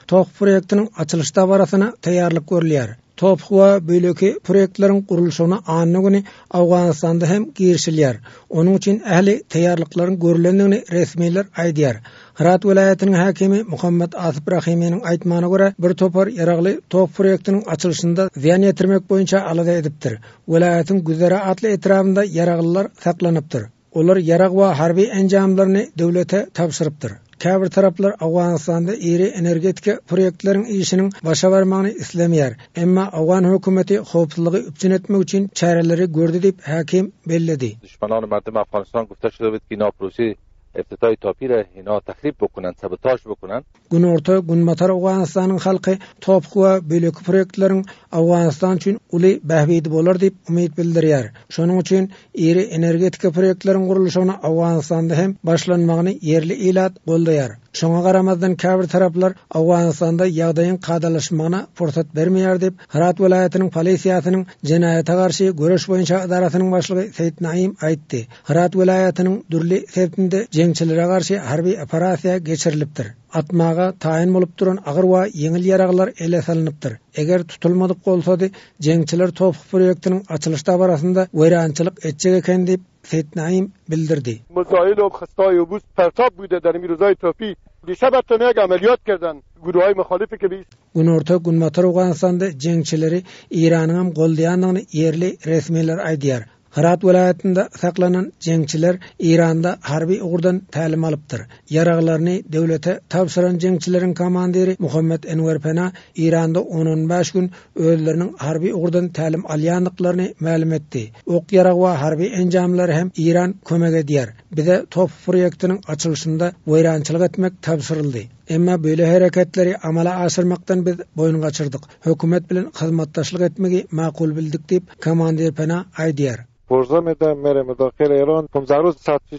Topuk proyektinin açılışta barasına tayarlık görülýär. Topuk we böleki proyektlerin gurulşyna anyny güni Awganistanda hem girişilýär. Onuň üçin ähli tayarlyklaryň görülendigini resmiler aýdýar. Herat welaýatynyň hakimi Muhammed Asif Rahiminiň aýtmagyna görä bir topar ýaragly topuk proyektiniň açylşynda ziýan ýetirmek boýunça alada edipdir. Welaýatyň güzere atly etrafynda ýaraglylar saklanypdyr. Olar ýarag we harby enjamlaryny döwlete tapşyrypdyr. Käbir taraplar Awganistanda iri energetika proyektleriň işiniň başa barmagyny islemýär. Emma Awgan hökümeti howpsuzlygy üpçün etmek üçin çäreleri gördi diýip hakim belledi. Düşmanان مردم افغانستان گفته شده بود که اینا پروسه افتتاحی تاپی را اینا تخریب بکنن، سابوتاژ بکنن. Gün orta gün batar Awganistanyň halky topuk we böleki proyektleriň Awganistan üçin uly bähbidi bolar diýip umyt bildirýär. Şonuň üçin iri energetika proyektleriň gurulşyna Awganistanda hem başlanmagyny yerli ilat goldaýar. Şoňa garamazdan käbir taraplar Awganistanda ýagdaýyň kadalaşmagyna fursat bermeýär diýip Herat welaýatynyň polisiýasynyň jenaýata garşy göreş boýunça idarasynyň başlygy Seyit Naim aýtdy. Herat welaýatynyň dürli sebäpinde jeňçilere garşy harby operasiýa geçirilipdir. Atmaga tayin bolup duran agyr we yeňil ýaraglar ele salynypdyr. Eger tutulmadyk bolsady, jeňçiler topuk proyektiniň açylışda barasynda weýrançylyk etjek eken diýip Seyit Naim bildirdi. مزایل و خستای و بوست پرتاب بوده در این روزهای توپی دیشب حتی یک عملیات کردن گروه های مخالفی که بیست Gün orta gün batar Awganistanda jeňçileri Iranyň hem goldaýanlygyny yerli resmiler aýdýar. Herat welaýatynda saklanan jeňçiler Iranda harby ugurdan tälim alypdyr. Yaraglaryny döwlete tapşyran jeňçileriň komandiri Muhammed Enwer Pena Iranda 10-15 gün özleriniň harby ugurdan tälim alýanlyklaryny ma'lum etdi. Ok yarag we harby enjamlary hem Iran kömek edýär. Bize topuk proyektiniň açylşynda weýrançylyk etmek tapşyryldy. Emma böyle hareketleri amala aşyrmakdan biz boyun gaçyrdyk. Hökümet bilen hyzmatdaşlyk etmegi makul bildik diýip komandir Pena aýdýar. پرزم میره مداخل ایران 15 روز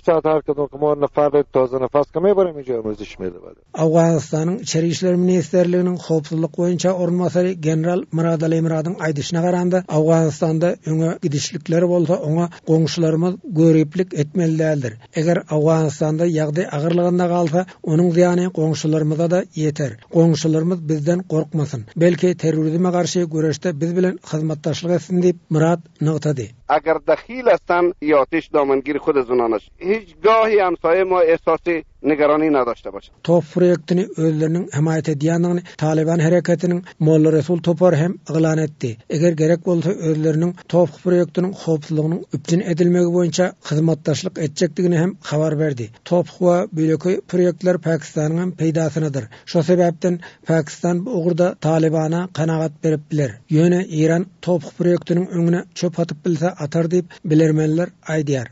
ساعت هر کدوم که ما نفر تازه نفس که میبریم اینجا امروزش میده. Awganistanyň Içeri işler ministerliginiň howpsuzlyk boýunça ornmasary general Murad Ali Muradyň aýdyşyna garanda Awganistanda öňe gidişlikleri bolsa oňa goňşularymyz görüplik etmeli däldir. Eger Awganistanda ýagdaý agyrlygynda galsa, onuň ziýany goňşularymyza da ýeter. Goňşularymyz bizden gorkmasyn. Belki terrorizme garşy göreşde biz bilen hyzmatdaşlyk etsin diýip Murad nykdy. اگر دخیل هستند یا آتش دامنگیر خود از اونان است هیچگاهی همسایه ما احساس نگرانی نداشته باشه. Top proyektini özlerinin himayet edýändigini Taliban hareketiniň Molla Resul Topar hem ýylan etdi. Eger gerek bolsa özleriniň top proyektiniň howpsuzlygynyň üpçün edilmegi boýunça hyzmatdaşlyk etjekdigini hem habar berdi. Top we böleki proyektler Pakistanyň hem peýdasynydyr. Şo sebäpden Pakistan bu ugurda Talibana kanagat beripdiler. Ýöne Iran top proyektiniň öňüne çöp atyp bilse atar diýip bilermenler aýdýar.